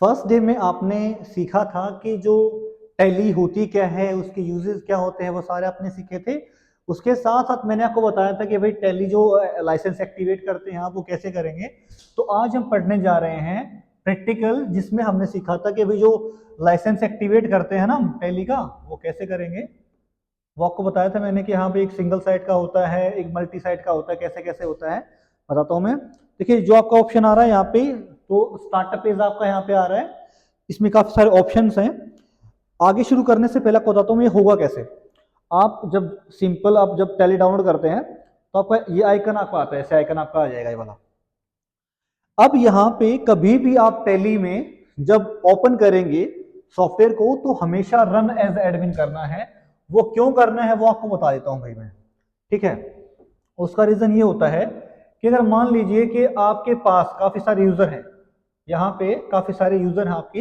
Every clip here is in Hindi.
फर्स्ट डे में आपने सीखा था कि जो टैली होती क्या है, उसके यूजेस क्या होते हैं, वो सारे आपने सीखे थे। उसके साथ साथ मैंने आपको बताया था कि भाई टैली जो लाइसेंस एक्टिवेट करते हैं आप वो कैसे करेंगे। तो आज हम पढ़ने जा रहे हैं प्रैक्टिकल, जिसमें हमने सीखा था कि भाई जो लाइसेंस एक्टिवेट करते हैं ना हम टैली का, वो कैसे करेंगे। वो आपको बताया था मैंने कि यहाँ पे एक सिंगल साइट का होता है, एक मल्टी साइट का होता है, कैसे कैसे होता है बताता हूँ मैं। देखिए जो आपका ऑप्शन आ रहा है यहाँ पे, तो स्टार्टअप पेज आपका यहाँ पे आ रहा है। इसमें काफी सारे ऑप्शंस हैं। आगे शुरू करने से पहले आपको बताता हूँ ये होगा कैसे। आप जब सिंपल आप जब टैली डाउनलोड करते हैं तो आपका ये आइकन आपका आता है, ऐसे आइकन आपका आ जाएगा ये वाला। अब यहाँ पे कभी भी आप टैली में जब ओपन करेंगे सॉफ्टवेयर को तो हमेशा रन एज एडमिन करना है। वो क्यों करना है वो आपको बता देता हूं भाई मैं, ठीक है। उसका रीजन ये होता है कि अगर मान लीजिए कि आपके पास काफी सारे यूजर हैं, यहाँ पे काफी सारे यूजर हैं आपके,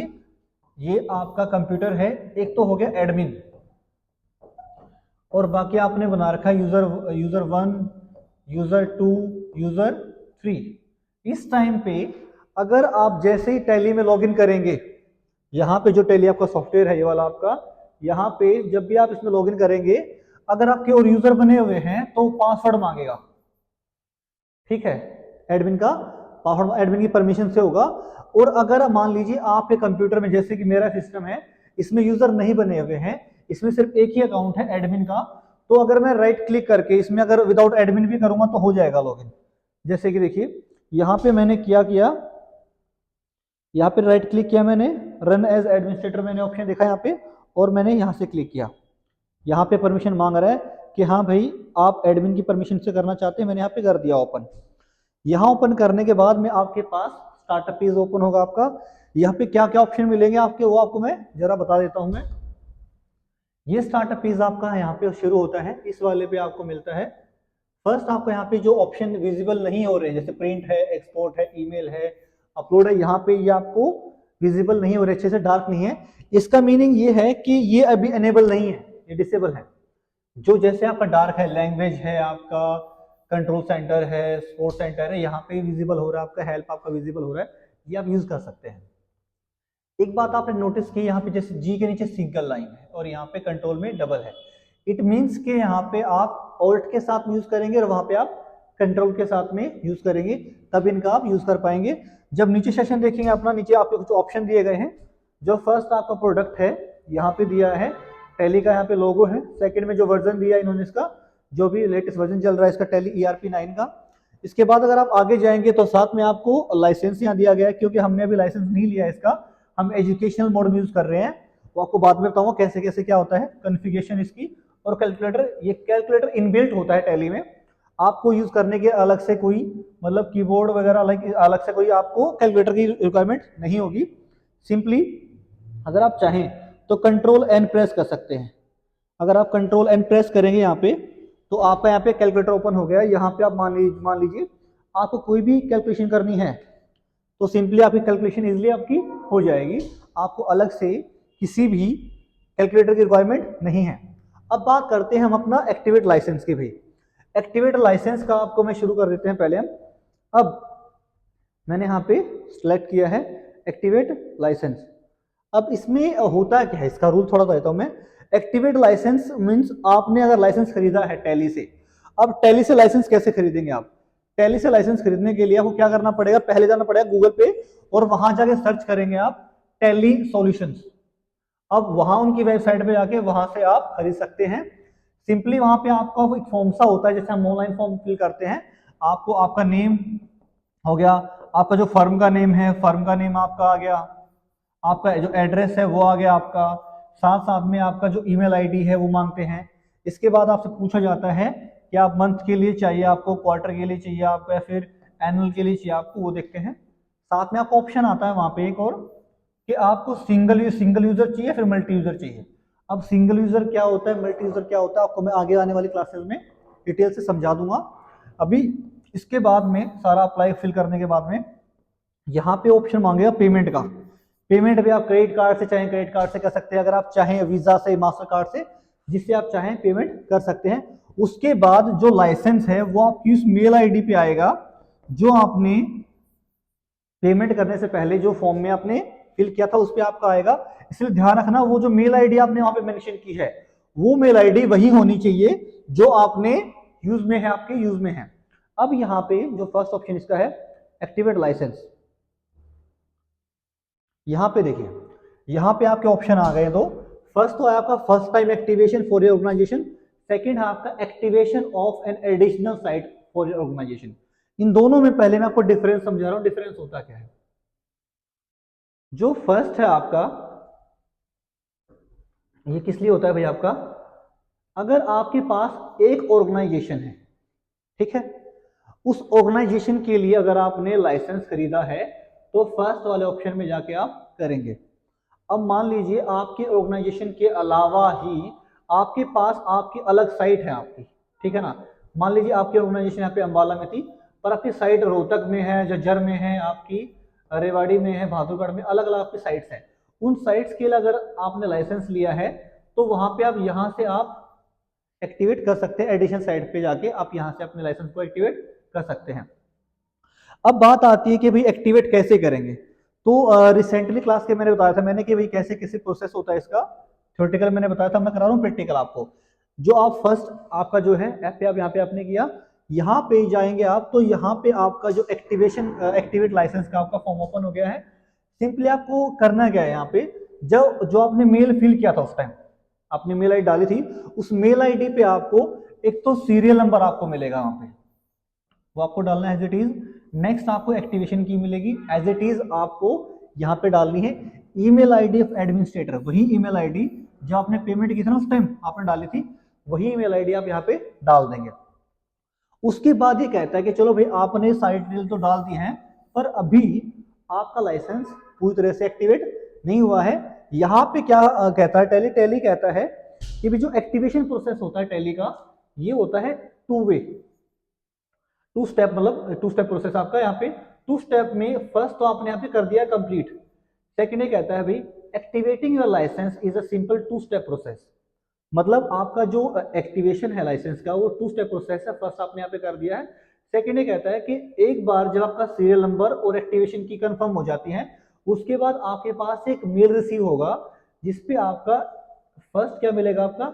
ये आपका कंप्यूटर है, एक तो हो गया एडमिन और बाकी आपने बना रखा है यूजर 1, यूजर 2, यूजर 3। इस टाइम पे अगर आप जैसे ही टैली में लॉगिन करेंगे, यहाँ पे जो टैली आपका सॉफ्टवेयर है ये वाला आपका, यहाँ पे जब भी आप इसमें लॉगिन करेंगे, अगर आपके और यूजर बने हुए हैं तो पासवर्ड मांगेगा, ठीक है। एडमिन का पासवर्ड एडमिन की परमिशन से होगा। और अगर मान लीजिए आपके कंप्यूटर में, जैसे कि मेरा सिस्टम है, इसमें यूजर नहीं बने हुए हैं, इसमें सिर्फ एक ही अकाउंट है एडमिन का, तो अगर मैं राइट क्लिक करके इसमें अगर विदाउट एडमिन भी करूंगा तो हो जाएगा लॉगिन। जैसे कि देखिए यहाँ पे मैंने क्या किया, यहाँ पे राइट क्लिक किया मैंने, रन एज एडमिनिस्ट्रेटर मैंने ऑप्शन देखा यहाँ पे, और मैंने यहाँ से क्लिक किया। यहाँ पे परमिशन मांग रहा है कि हाँ भाई आप एडमिन की परमिशन से करना चाहते हैं, मैंने यहाँ पे कर दिया ओपन। यहाँ ओपन करने के बाद में आपके पास स्टार्टअप पेज ओपन होगा आपका। यहाँ पे क्या क्या ऑप्शन मिलेंगे आपके वो आपको मैं जरा बता देता हूँ मैं। ये स्टार्टअप पेज आपका यहाँ पे शुरू होता है, इस वाले पे आपको मिलता है। फर्स्ट आपको यहाँ पे जो ऑप्शन विजिबल नहीं हो रहे हैं, जैसे प्रिंट है, एक्सपोर्ट है, ईमेल है, अपलोड है, यहाँ पे ये आपको विजिबल नहीं हो रहे, अच्छे से डार्क नहीं है। इसका मीनिंग ये है कि ये अभी एनेबल नहीं है, ये डिसेबल है। जो जैसे आपका डार्क है, लैंग्वेज है आपका, कंट्रोल सेंटर है, स्पोर्ट सेंटर है, यहाँ पे विजिबल हो रहा है आपका, हेल्प आपका विजिबल हो रहा है, ये आप यूज कर सकते हैं। एक बात आपने नोटिस की, यहाँ पे जैसे जी के नीचे सिंगल लाइन है और यहाँ पे कंट्रोल में डबल है। इट मीन्स के यहाँ पे आप ऑल्ट के साथ यूज करेंगे और वहां पे आप कंट्रोल के साथ में यूज करेंगे, तब इनका आप यूज कर पाएंगे। जब नीचे सेशन देखेंगे अपना, नीचे आपको कुछ ऑप्शन दिए गए हैं। जो फर्स्ट आपका प्रोडक्ट है यहाँ पे दिया है, टैली का यहाँ पे लोगो है। सेकंड में जो वर्जन दिया इन्होंने इसका, जो भी लेटेस्ट वर्जन चल रहा है इसका टैली ERP 9 का। इसके बाद अगर आप आगे जाएंगे तो साथ में आपको लाइसेंस यहाँ दिया गया है, क्योंकि हमने अभी लाइसेंस नहीं लिया है इसका, हम एजुकेशनल मोड में यूज कर रहे हैं। वो आपको बाद में बताऊंगा कैसे कैसे क्या होता है, कॉन्फ़िगरेशन इसकी। और कैलकुलेटर, ये कैलकुलेटर इनबिल्ट होता है टैली में, आपको यूज करने के अलग से कोई मतलब कीबोर्ड वगैरह अलग से कोई आपको कैलकुलेटर की रिक्वायरमेंट नहीं होगी। सिंपली अगर आप चाहें तो कंट्रोल एन प्रेस कर सकते हैं। अगर आप कंट्रोल एन प्रेस करेंगे यहाँ पे तो आपका यहाँ पे कैलकुलेटर ओपन हो गया। यहाँ पे आप मान लीजिए आपको कोई भी कैलकुलेशन करनी है तो सिंपली आपकी कैलकुलेशन इजीली आपकी हो जाएगी, आपको अलग से किसी भी कैलकुलेटर की रिक्वायरमेंट नहीं है। अब बात करते हैं हम अपना एक्टिवेट लाइसेंस की भी। एक्टिवेट लाइसेंस का आपको मैं शुरू कर देते हैं पहले हम। अब मैंने यहाँ पे सिलेक्ट किया है एक्टिवेट लाइसेंस। अब इसमें होता क्या है, इसका रूल थोड़ा सा देता हूं मैं। एक्टिवेट लाइसेंस मींस आपने अगर लाइसेंस खरीदा है टैली से, अब टैली से लाइसेंस कैसे खरीदेंगे आप। टैली से लाइसेंस खरीदने के लिए आपको क्या करना पड़ेगा, पहले जाना पड़ेगा गूगल पे और वहां जाके सर्च करेंगे आप टैली सॉल्यूशंस। अब वहां उनकी वेबसाइट पे जाके वहां से आप खरीद सकते हैं। सिंपली वहां पे आपका एक फॉर्म सा होता है, जैसे हम ऑनलाइन फॉर्म फिल करते हैं। आपको आपका नेम हो गया, आपका जो फर्म का नेम है, फर्म का नेम आपका आ गया, आपका जो एड्रेस है वो आ गया आपका, साथ साथ में आपका जो ईमेल आईडी है वो मांगते हैं। इसके बाद आपसे पूछा जाता है कि आप मंथ के लिए चाहिए आपको, क्वार्टर के लिए चाहिए आपको, या फिर एनुअल के लिए चाहिए आपको, वो देखते हैं। साथ में आपका ऑप्शन आता है वहां पे एक और कि आपको सिंगल यूजर चाहिए फिर मल्टी यूजर चाहिए। अब सिंगल यूजर क्या होता है, मल्टी यूजर क्या होता है, आपको मैं आगे आने वाली क्लासेस में डिटेल से समझा दूंगा। अभी इसके बाद में सारा अप्लाई फिल करने के बाद में यहाँ पे ऑप्शन मांगेगा पेमेंट का। पेमेंट भी आप क्रेडिट कार्ड से चाहें क्रेडिट कार्ड से कर सकते हैं, अगर आप चाहें वीजा से, मास्टर कार्ड से, जिससे आप चाहें पेमेंट कर सकते हैं। उसके बाद जो लाइसेंस है वो आपकी उस मेल आईडी पे आएगा जो आपने पेमेंट करने से पहले जो फॉर्म में आपने फिल किया था उस पर आपका आएगा। इसलिए ध्यान रखना वो जो मेल आईडी आपने वहां पे मेंशन की है वो मेल आईडी वही होनी चाहिए जो आपने यूज में है, आपके यूज में है। अब यहाँ पे जो फर्स्ट ऑप्शन इसका है एक्टिवेट लाइसेंस, यहां पे देखिए यहां पे आपके ऑप्शन आ गए दो। फर्स्ट तो है आपका first time activation for your organisation, second है आपका activation of an additional site for your organisation. इन दोनों में पहले मैं आपको डिफरेंस समझा रहा हूं, डिफरेंस होता क्या है। जो फर्स्ट है आपका ये किस लिए होता है भाई आपका, अगर आपके पास एक ऑर्गेनाइजेशन है, ठीक है, उस ऑर्गेनाइजेशन के लिए अगर आपने लाइसेंस खरीदा है तो फर्स्ट वाले ऑप्शन में जाके आप करेंगे। अब मान लीजिए आपके ऑर्गेनाइजेशन के अलावा ही आपके पास आपकी अलग साइट है आपकी, ठीक है ना। मान लीजिए आपकी ऑर्गेनाइजेशन यहाँ पे अंबाला में थी पर आपकी साइट रोहतक में है, झज्जर में है, आपकी रेवाड़ी में है, बहादुरगढ़ में, अलग अलग आपकी साइट्स हैं। उन साइट्स के लिए अगर आपने लाइसेंस लिया है तो वहां पे आप यहाँ से आप एक्टिवेट कर सकते हैं, एडिशन साइट पे जाके आप यहाँ से अपने लाइसेंस को एक्टिवेट कर सकते हैं। अब बात आती है कि भाई एक्टिवेट कैसे करेंगे। तो रिसेंटली क्लास के मैंने बताया था मैंने कि भाई कैसे कैसे प्रोसेस होता है इसका, थ्योरेटिकल मैंने बताया था, मैं करा रहा हूँ प्रैक्टिकल आपको। जो आप फर्स्ट आपका जो है ऐप पे आप यहाँ पे आपने किया, यहाँ पे जाएंगे आप तो यहाँ पे आपका जो एक्टिवेट लाइसेंस का आपका फॉर्म ओपन हो गया है। सिंपली आपको करना क्या है, यहाँ पे जो आपने मेल फिल किया था उस टाइम आपने मेल आईडी डाली थी, उस मेल आईडी पे आपको एक तो सीरियल नंबर आपको मिलेगा वहां पे, वो आपको डालना है एज इट इज। नेक्स्ट आपको एक्टिवेशन की मिलेगी एज इट इज, आपको यहाँ पे डालनी है ईमेल आईडी ऑफ एडमिनिस्ट्रेटर, वही ईमेल आईडी जो आपने पेमेंट की थी ना उस टाइम आपने डाली थी, वही ईमेल आईडी आप यहाँ पे डाल देंगे। उसके बाद ये कहता है कि चलो भाई आपने साइट डिटेल तो डाल दी है पर अभी आपका लाइसेंस पूरी तरह से एक्टिवेट नहीं हुआ है। यहाँ पे क्या कहता है टैली कहता है कि भी जो एक्टिवेशन प्रोसेस होता है टैली का ये होता है टू वे, टू स्टेप, मतलब टू स्टेप प्रोसेस आपका। यहाँ पे टू स्टेप में फर्स्ट तो आपने यहाँ पे कर दिया कंप्लीट, सेकंड ये कहता है भाई activating your licence is a simple two step process, मतलब आपका जो एक्टिवेशन है लाइसेंस का वो टू स्टेप प्रोसेस है, फर्स्ट आपने यहाँ पे कर दिया है। सेकंड ये कहता है कि एक बार जब आपका सीरियल नंबर और एक्टिवेशन की कंफर्म हो जाती है उसके बाद आपके पास एक मेल रिसीव होगा जिसपे आपका फर्स्ट क्या मिलेगा, आपका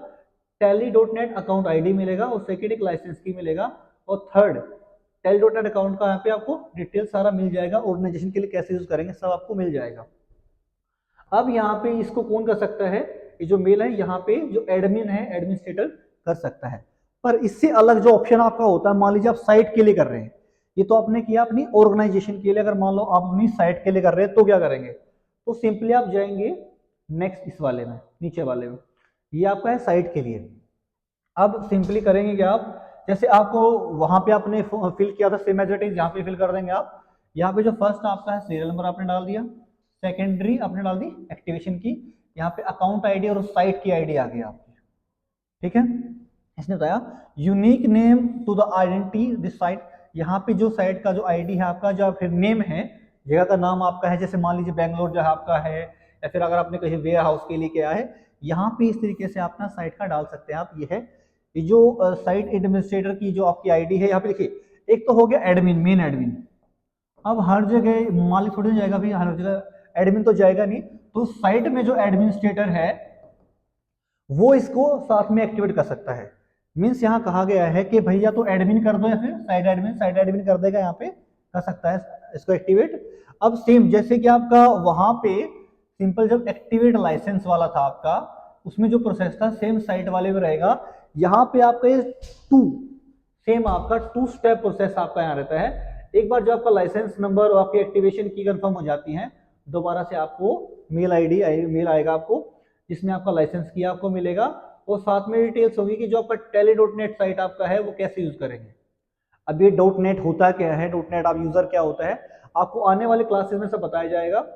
tally.net अकाउंट आईडी मिलेगा और सेकंड एक लाइसेंस की मिलेगा और थर्ड tally.net अकाउंट का यहाँ पे आपको डिटेल सारा मिल जाएगा, ऑर्गेनाइजेशन के लिए कैसे यूज करेंगे सब आपको मिल जाएगा। अब यहाँ पे इसको कौन कर सकता है, ये जो मेल है यहाँ पे जो एडमिन है एडमिनिस्ट्रेटर कर सकता है। पर इससे अलग जो ऑप्शन आपका होता है, मान लीजिए आप साइट के लिए कर रहे हैं, ये तो आपने किया अपनी ऑर्गेनाइजेशन के लिए, अगर मान लो आप अपनी साइट के लिए कर रहे हैं तो क्या करेंगे, तो सिंपली आप जाएंगे नेक्स्ट इस वाले में, नीचे वाले में, ये आपका है साइट के लिए। अब सिंपली करेंगे क्या आप, जैसे आपको वहां पे आपने फिल किया था सेम एज इट इज यहाँ पे फिल कर देंगे आप। यहाँ पे जो फर्स्ट आपका है सीरियल नंबर आपने डाल दिया, सेकेंडरी आपने डाल दी एक्टिवेशन की, यहाँ पे अकाउंट आईडी और साइट की आईडी आ गई आपकी, ठीक है। इसने बताया unique name to the identity this site, यहाँ पे जो साइट का जो आईडी है आपका, जो फिर नेम है जगह का नाम आपका है, जैसे मान लीजिए बेंगलोर जो है आपका है, या फिर अगर आपने कहीं वेयर हाउस के लिए किया है, यहाँ पे इस तरीके से अपना साइट का डाल सकते हैं आप। ये है ये जो साइट एडमिनिस्ट्रेटर की जो आपकी आईडी है, यहाँ पे देखिए एक तो हो गया एडमिन, मेन एडमिन। अब हर जगह मालिक थोड़ी ना जाएगा भाई, हर जगह एडमिन तो जाएगा नहीं, तो साइट में जो एडमिनिस्ट्रेटर है वो इसको साथ में एक्टिवेट कर सकता है। मीन्स यहाँ कहा गया है कि भैया तो एडमिन कर दो या फिर साइट एडमिन कर देगा, यहाँ पे कर सकता है इसको एक्टिवेट। अब सेम जैसे कि आपका वहां पे सिंपल जब एक्टिवेट लाइसेंस वाला था आपका, उसमें जो प्रोसेस था सेम साइट वाले में रहेगा, यहाँ पे आपका ये टू सेम आपका टू स्टेप प्रोसेस आपका यहाँ रहता है। एक बार जो आपका लाइसेंस नंबर और आपकी एक्टिवेशन की कंफर्म हो जाती है, दोबारा से आपको मेल आएगा आपको जिसमें आपका लाइसेंस की आपको मिलेगा और साथ में डिटेल्स होगी कि जो आपका tally.net साइट आपका है वो कैसे यूज करेंगे। अब ये .net होता क्या है, .net आप यूजर क्या होता है, आपको आने वाले क्लासेस में सब बताया जाएगा।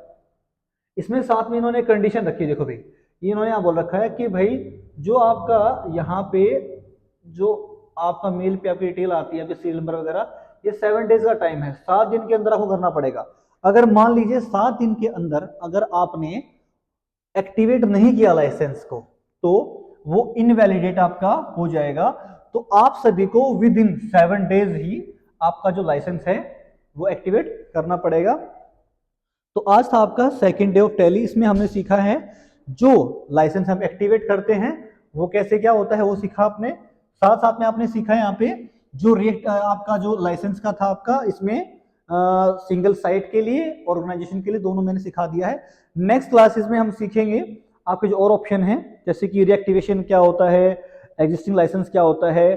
इसमें साथ में इन्होंने कंडीशन रखी, देखो भाई ये इन्होंने यहाँ बोल रखा है कि भाई जो आपका यहाँ पे जो आपका मेल पे आपकी डिटेल आती है, आपके सीरियल नंबर वगैरह, ये 7 डेज का टाइम है, 7 दिन के अंदर आपको करना पड़ेगा। अगर मान लीजिए 7 दिन के अंदर अगर आपने एक्टिवेट नहीं किया लाइसेंस को तो वो इनवैलिडेट आपका हो जाएगा। तो आप सभी को विद इन 7 डेज ही आपका जो लाइसेंस है वो एक्टिवेट करना पड़ेगा। तो आज था आपका सेकेंड डे ऑफ टैली। इसमें हमने सीखा है जो लाइसेंस हम एक्टिवेट करते हैं वो कैसे क्या होता है वो सीखा आपने। साथ साथ में आपने सीखा है यहाँ पे जो रिएक्ट आपका जो लाइसेंस का था आपका इसमें सिंगल साइट के लिए और ऑर्गेनाइजेशन के लिए दोनों मैंने सिखा दिया है। नेक्स्ट क्लासेस में हम सीखेंगे आपके जो और ऑप्शन है जैसे कि रिएक्टिवेशन क्या होता है, एग्जिस्टिंग लाइसेंस क्या होता है।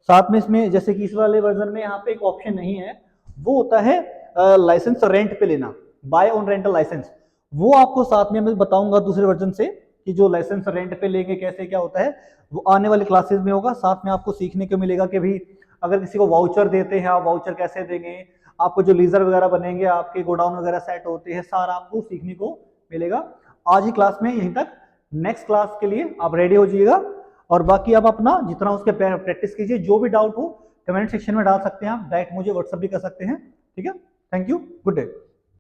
साथ में इसमें जैसे कि इस वाले वर्जन में यहाँ पे एक ऑप्शन नहीं है, वो होता है लाइसेंस रेंट पे लेना, बाय ऑन रेंटल लाइसेंस। वो आपको साथ में मैं बताऊंगा दूसरे वर्जन से कि जो लाइसेंस रेंट पे लेंगे कैसे क्या होता है, वो आने वाली क्लासेस में होगा। साथ में आपको सीखने को मिलेगा कि भाई अगर किसी को वाउचर देते हैं आप वाउचर कैसे देंगे, आपको जो लीजर वगैरह बनेंगे, आपके गोडाउन वगैरह सेट होते हैं, सारा आपको सीखने को मिलेगा। आज ही क्लास में यहीं तक, नेक्स्ट क्लास के लिए आप रेडी हो जाइएगा। और बाकी आप अपना जितना उसके प्रैक्टिस कीजिए, जो भी डाउट हो कमेंट सेक्शन में डाल सकते हैं, आप डायरेक्ट मुझे व्हाट्सएप भी कर सकते हैं। ठीक है, थैंक यू, गुड डे।